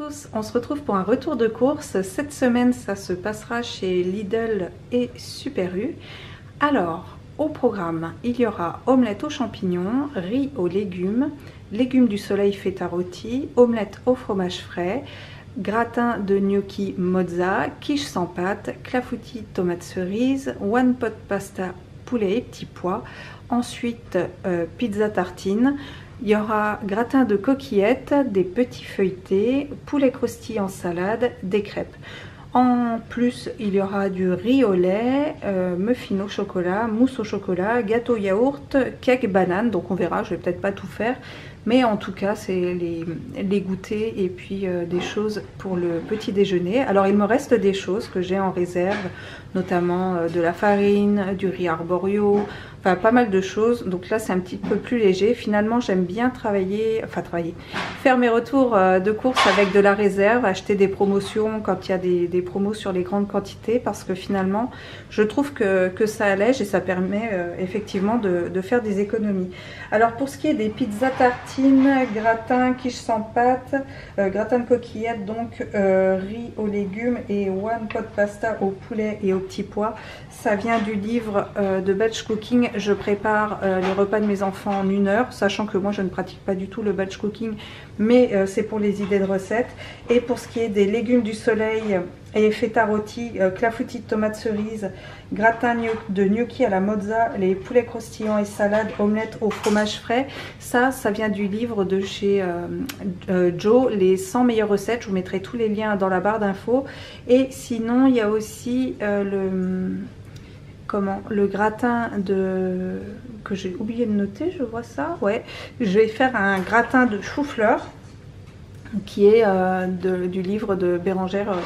tous, on se retrouve pour un retour de course. Cette semaine, ça se passera chez Lidl et Super U. Alors, au programme, il y aura omelette aux champignons, riz aux légumes, légumes du soleil feta rôti, omelette au fromage frais, gratin de gnocchi mozza, quiche sans pâte, clafoutis tomate cerise, one pot pasta poulet et petits pois. Ensuite, pizza tartine. Il y aura gratin de coquillettes, des petits feuilletés, poulet croustillant en salade, des crêpes. En plus, il y aura du riz au lait, muffins au chocolat, mousse au chocolat, gâteau yaourt, cake banane. Donc on verra, je vais peut-être pas tout faire. Mais en tout cas, c'est les goûters et puis des choses pour le petit déjeuner. Alors il me reste des choses que j'ai en réserve, notamment de la farine, du riz arborio, enfin pas mal de choses. Donc là c'est un petit peu plus léger. Finalement j'aime bien faire mes retours de course avec de la réserve, acheter des promotions quand il y a des promos sur les grandes quantités, parce que finalement je trouve que ça allège et ça permet effectivement de faire des économies. Alors pour ce qui est des pizzas tartines, gratin, quiche sans pâte, gratin de coquillettes, donc riz aux légumes et one pot pasta au poulet et aux petits pois, ça vient du livre de batch cooking. Je prépare les repas de mes enfants en 1 heure, sachant que moi je ne pratique pas du tout le batch cooking, mais c'est pour les idées de recettes. Et pour ce qui est des légumes du soleil et feta rôti, clafoutis de tomates cerises, gratin de gnocchi à la mozza, les poulets croustillants et salade, omelette au fromage frais, ça vient du livre de chez Joe, les 100 meilleures recettes. Je vous mettrai tous les liens dans la barre d'infos. Et sinon il y a aussi le gratin que j'ai oublié de noter, je vois ça, ouais, je vais faire un gratin de chou-fleur qui est du livre de Bérangère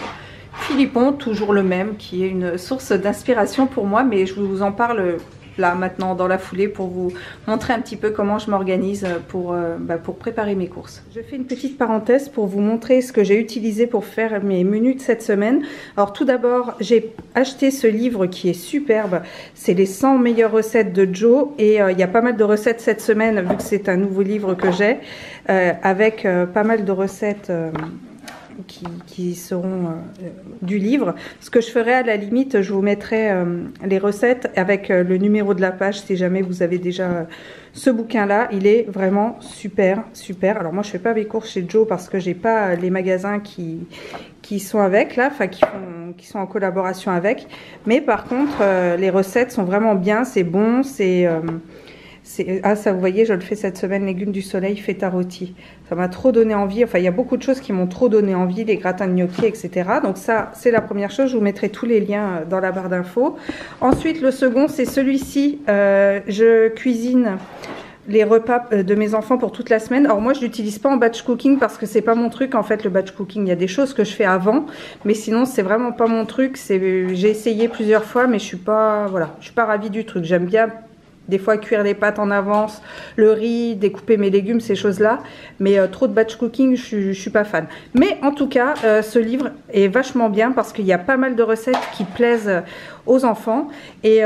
Philippon, toujours le même, qui est une source d'inspiration pour moi, mais je vous en parle là maintenant dans la foulée pour vous montrer un petit peu comment je m'organise pour préparer mes courses. Je fais une petite parenthèse pour vous montrer ce que j'ai utilisé pour faire mes menus de cette semaine. Alors tout d'abord, j'ai acheté ce livre qui est superbe, c'est les 100 meilleures recettes de Joe, et il y a pas mal de recettes cette semaine vu que c'est un nouveau livre que j'ai, avec pas mal de recettes qui seront du livre. Ce que je ferai à la limite, je vous mettrai les recettes avec le numéro de la page si jamais vous avez déjà ce bouquin là. Il est vraiment super. Alors moi je fais pas mes courses chez Joe parce que j'ai pas les magasins qui sont avec là, enfin qui sont en collaboration avec, mais par contre les recettes sont vraiment bien, c'est bon, ça vous voyez, je le fais cette semaine, légumes du soleil feta rôti. Ça m'a trop donné envie, enfin il y a beaucoup de choses qui m'ont trop donné envie, les gratins de gnocchi, etc. Donc ça c'est la première chose, je vous mettrai tous les liens dans la barre d'infos. Ensuite le second c'est celui-ci, je cuisine les repas de mes enfants pour toute la semaine. Alors moi je l'utilise pas en batch cooking parce que c'est pas mon truc en fait, le batch cooking. Il y a des choses que je fais avant, mais sinon c'est vraiment pas mon truc. J'ai essayé plusieurs fois mais je suis pas ravie du truc. J'aime bien des fois cuire les pâtes en avance, le riz, découper mes légumes, ces choses-là. Mais trop de batch cooking, je suis pas fan. Mais en tout cas, ce livre est vachement bien parce qu'il y a pas mal de recettes qui plaisent aux enfants. Et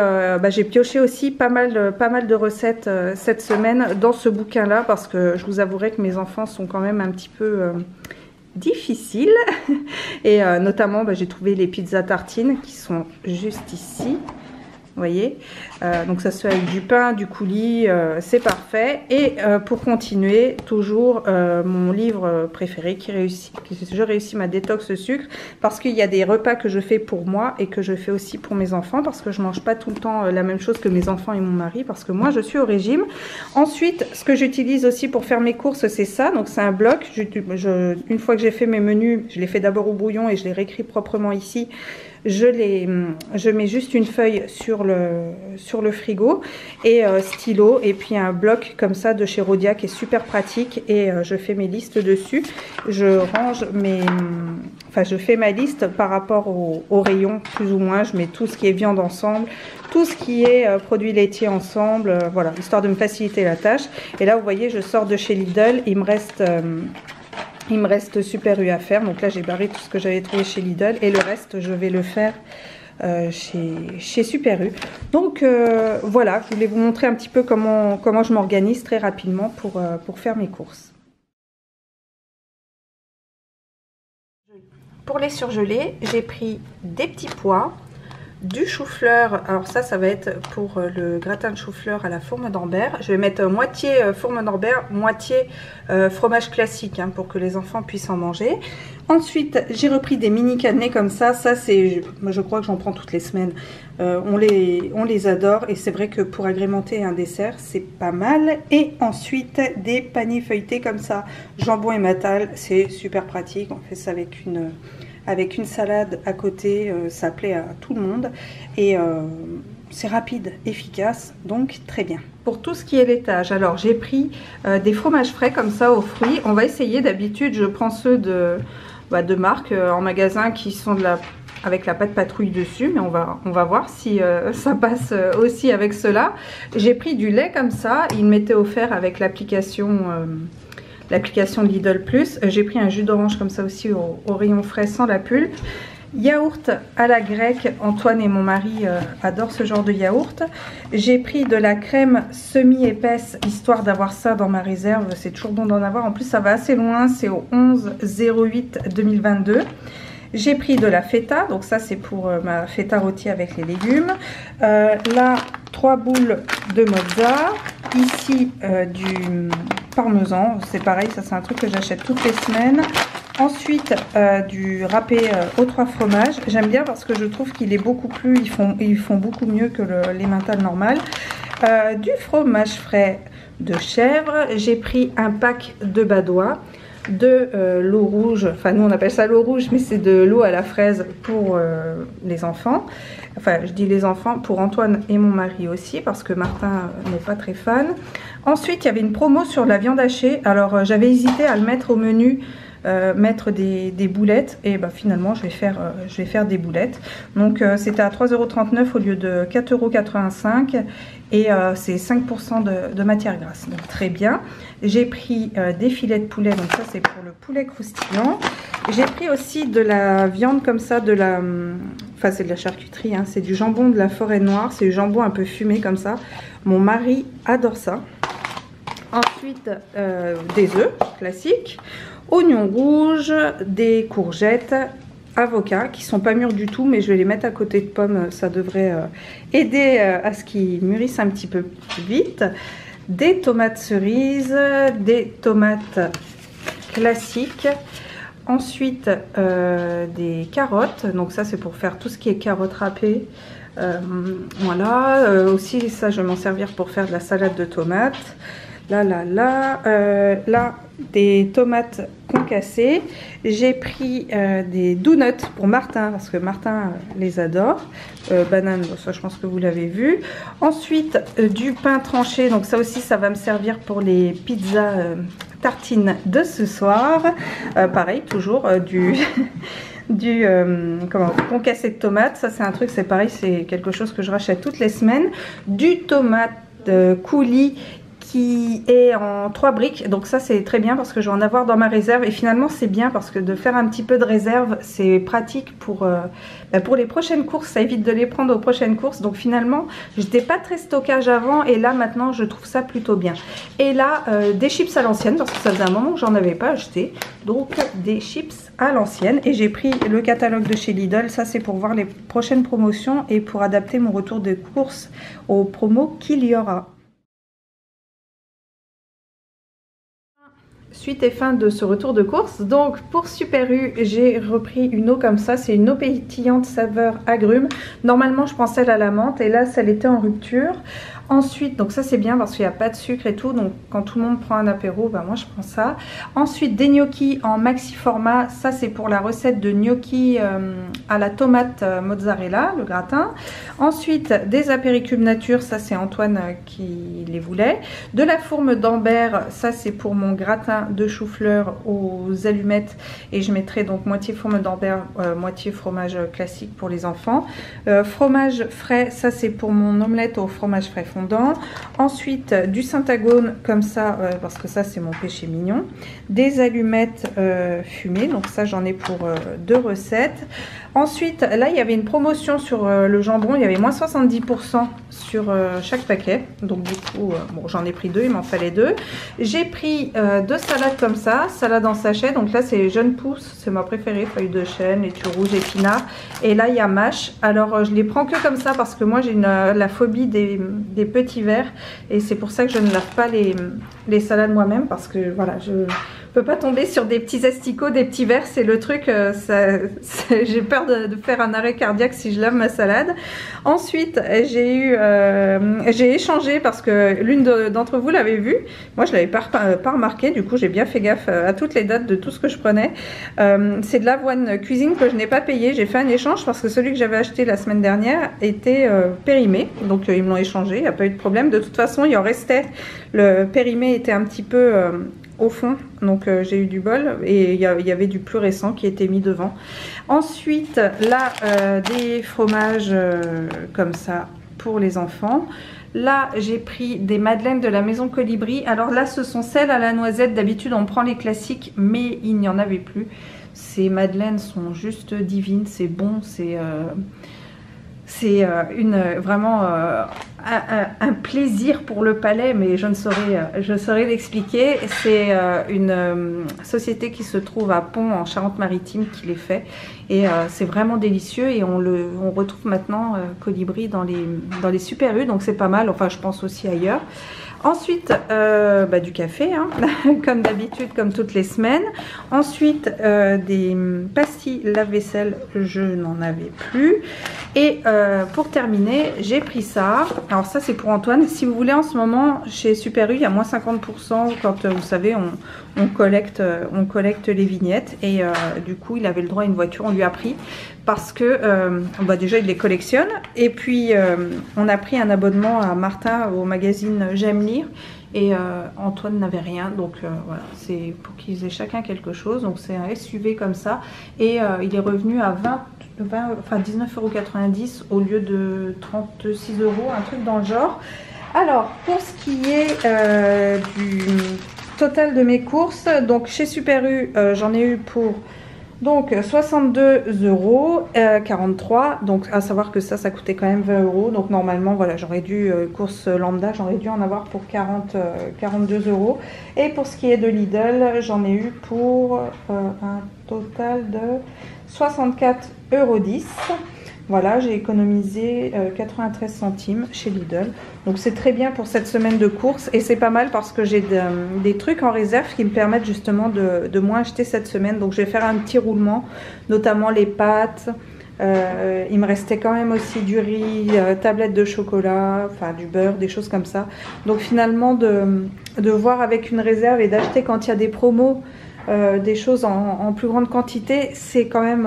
j'ai pioché aussi pas mal de recettes cette semaine dans ce bouquin-là, parce que je vous avouerai que mes enfants sont quand même un petit peu difficiles. Et notamment, j'ai trouvé les pizzas tartines qui sont juste ici. Vous voyez, donc ça se fait avec du pain, du coulis, c'est parfait. Et pour continuer, toujours mon livre préféré je réussis ma détox sucre, parce qu'il y a des repas que je fais pour moi et que je fais aussi pour mes enfants, parce que je mange pas tout le temps la même chose que mes enfants et mon mari, parce que moi je suis au régime. Ensuite, ce que j'utilise aussi pour faire mes courses, c'est ça, donc c'est un bloc. Une fois que j'ai fait mes menus, je les fais d'abord au brouillon et je les réécris proprement ici. Je mets juste une feuille sur le frigo et stylo, et puis un bloc comme ça de chez Rhodia qui est super pratique, et je fais mes listes dessus. Je fais ma liste par rapport au rayon plus ou moins. Je mets tout ce qui est viande ensemble, tout ce qui est produits laitiers ensemble, voilà, histoire de me faciliter la tâche. Et là vous voyez, je sors de chez Lidl, il me reste Super U à faire. Donc là j'ai barré tout ce que j'avais trouvé chez Lidl, et le reste je vais le faire chez Super U. Donc voilà, je voulais vous montrer un petit peu comment je m'organise très rapidement pour faire mes courses. pour les surgelés, j'ai pris des petits pois, du chou-fleur. Alors ça va être pour le gratin de chou-fleur à la fourme d'Ambert. Je vais mettre moitié fourme d'Ambert, moitié fromage classique, hein, pour que les enfants puissent en manger. Ensuite, j'ai repris des mini cannelés comme ça. Ça, c'est, je crois que j'en prends toutes les semaines. On les adore et c'est vrai que pour agrémenter un dessert, c'est pas mal. Et ensuite, des paniers feuilletés comme ça, jambon et matal. C'est super pratique. On fait ça avec une salade à côté, ça plaît à tout le monde et c'est rapide, efficace, donc très bien. Pour tout ce qui est laitage, alors j'ai pris des fromages frais comme ça aux fruits. On va essayer, d'habitude je prends ceux de marque en magasin qui sont avec la pâte patrouille dessus, mais on va voir si ça passe aussi avec cela. J'ai pris du lait comme ça, il m'était offert avec l'application de Lidl Plus. J'ai pris un jus d'orange comme ça aussi au rayon frais sans la pulpe. Yaourt à la grecque, Antoine et mon mari adorent ce genre de yaourt. J'ai pris de la crème semi-épaisse, histoire d'avoir ça dans ma réserve, c'est toujours bon d'en avoir. En plus ça va assez loin, c'est au 11/08/2022. J'ai pris de la feta, donc ça c'est pour ma feta rôtie avec les légumes. Là, 3 boules de mozza. Ici, du parmesan, c'est pareil, ça c'est un truc que j'achète toutes les semaines. Ensuite, du râpé aux 3 fromages. J'aime bien parce que je trouve qu'il est beaucoup plus, ils font beaucoup mieux que l'emmental normal. Du fromage frais de chèvre. J'ai pris un pack de badois, de l'eau rouge, enfin nous on appelle ça l'eau rouge, mais c'est de l'eau à la fraise pour les enfants. Enfin je dis les enfants, pour Antoine et mon mari aussi, parce que Martin n'est pas très fan. Ensuite il y avait une promo sur la viande hachée, alors j'avais hésité à le mettre au menu, mettre des boulettes, et bah, finalement je vais faire des boulettes. Donc c'était à 3,39 € au lieu de 4,85 € et c'est 5% de matière grasse, donc très bien. J'ai pris des filets de poulet, donc ça c'est pour le poulet croustillant. J'ai pris aussi de la viande comme ça, enfin c'est de la charcuterie, hein, c'est du jambon de la forêt noire, c'est du jambon un peu fumé comme ça. Mon mari adore ça. Ensuite des œufs classiques, oignons rouges, des courgettes, avocats qui sont pas mûrs du tout, mais je vais les mettre à côté de pommes, ça devrait aider à ce qu'ils mûrissent un petit peu plus vite. Des tomates cerises, des tomates classiques. Ensuite des carottes, donc ça c'est pour faire tout ce qui est carottes râpées. Voilà, aussi ça je vais m'en servir pour faire de la salade de tomates. Là des tomates concassées. J'ai pris des donuts pour Martin parce que Martin les adore. Banane, ça je pense que vous l'avez vu. Ensuite du pain tranché, donc ça aussi ça va me servir pour les pizzas tartines de ce soir. Pareil, toujours du concassé de tomates. Ça c'est un truc, c'est pareil, c'est quelque chose que je rachète toutes les semaines. Du tomate coulis qui est en 3 briques, donc ça c'est très bien parce que je vais en avoir dans ma réserve, et finalement c'est bien parce que de faire un petit peu de réserve c'est pratique pour les prochaines courses, ça évite de les prendre aux prochaines courses. Donc finalement j'étais pas très stockage avant et là maintenant je trouve ça plutôt bien. Et là des chips à l'ancienne parce que ça faisait un moment que j'en avais pas acheté, donc des chips à l'ancienne. Et j'ai pris le catalogue de chez Lidl, ça c'est pour voir les prochaines promotions et pour adapter mon retour de course aux promos qu'il y aura. Suite et fin de ce retour de course. Donc pour Super U, j'ai repris une eau comme ça, c'est une eau pétillante saveur agrumes. Normalement je pensais à la menthe et là celle était en rupture. Ensuite, donc ça c'est bien parce qu'il n'y a pas de sucre et tout, donc quand tout le monde prend un apéro, bah moi je prends ça. Ensuite des gnocchis en maxi format, ça c'est pour la recette de gnocchis à la tomate mozzarella, le gratin. Ensuite des apéricubes nature, ça c'est Antoine qui les voulait. De la fourme d'Ambert, ça c'est pour mon gratin de chou-fleur aux allumettes, et je mettrai donc moitié fourme d'Ambert, moitié fromage classique pour les enfants. Fromage frais, ça c'est pour mon omelette au fromage frais fondant. Ensuite du Syntagone comme ça, parce que ça c'est mon péché mignon. Des allumettes fumées, donc ça j'en ai pour 2 recettes. Ensuite, là, il y avait une promotion sur le jambon. Il y avait moins 70% sur chaque paquet. Donc du coup, bon, j'en ai pris 2, il m'en fallait 2. J'ai pris 2 salades comme ça, salade en sachet. Donc là, c'est jeune pousse, c'est ma préférée, feuilles de chêne, laitue rouge, épinards. Et là, il y a mâche. Alors, je les prends que comme ça parce que moi, j'ai la phobie des petits verres. Et c'est pour ça que je ne lave pas les salades moi-même parce que voilà, je peux pas tomber sur des petits asticots, des petits verres, c'est le truc, j'ai peur de faire un arrêt cardiaque si je lave ma salade. Ensuite, j'ai échangé parce que l'une d'entre vous l'avait vu, moi je l'avais pas remarqué, du coup j'ai bien fait gaffe à toutes les dates de tout ce que je prenais. C'est de l'avoine cuisine que je n'ai pas payé, j'ai fait un échange parce que celui que j'avais acheté la semaine dernière était périmé, donc ils me l'ont échangé, il n'y a pas eu de problème. De toute façon il en restait, le périmé était un petit peu au fond, donc j'ai eu du bol et il y avait du plus récent qui était mis devant. Ensuite là des fromages comme ça pour les enfants. Là j'ai pris des madeleines de la maison Colibri. Alors là ce sont celles à la noisette, d'habitude on prend les classiques mais il n'y en avait plus. Ces madeleines sont juste divines, c'est bon, c'est vraiment un plaisir pour le palais, mais je saurais l'expliquer. C'est une société qui se trouve à Pont en Charente-Maritime qui les fait et c'est vraiment délicieux et on retrouve maintenant Colibri dans les Super U, donc c'est pas mal, enfin je pense aussi ailleurs. Ensuite, du café, hein, comme d'habitude, comme toutes les semaines. Ensuite, des pastilles lave-vaisselle, je n'en avais plus. Et pour terminer, j'ai pris ça. Alors ça, c'est pour Antoine. Si vous voulez, en ce moment, chez Super U, il y a moins 50% quand, vous savez, on collecte les vignettes. Et du coup, il avait le droit à une voiture, on lui a pris. Parce que déjà il les collectionne et puis on a pris un abonnement à Martin au magazine J'aime lire et Antoine n'avait rien, donc voilà, c'est pour qu'ils aient chacun quelque chose. Donc c'est un SUV comme ça et il est revenu à 19,90 € au lieu de 36 €, un truc dans le genre. Alors pour ce qui est du total de mes courses, donc chez Super U j'en ai eu pour donc 62,43 €, donc à savoir que ça coûtait quand même 20 €, donc normalement voilà, j'aurais dû, course lambda, j'aurais dû en avoir pour 42 €. Et pour ce qui est de Lidl, j'en ai eu pour un total de 64,10 €. Voilà, j'ai économisé 93 centimes chez Lidl. Donc c'est très bien pour cette semaine de courses. Et c'est pas mal parce que j'ai des trucs en réserve qui me permettent justement de moins acheter cette semaine. Donc je vais faire un petit roulement, notamment les pâtes. Il me restait quand même aussi du riz, tablettes de chocolat, enfin du beurre, des choses comme ça. Donc finalement de voir avec une réserve et d'acheter quand il y a des promos, des choses en plus grande quantité, c'est quand même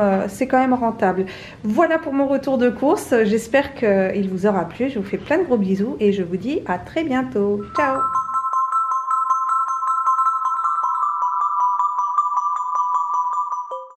rentable. Voilà pour mon retour de course, j'espère qu'il vous aura plu, je vous fais plein de gros bisous et je vous dis à très bientôt, ciao.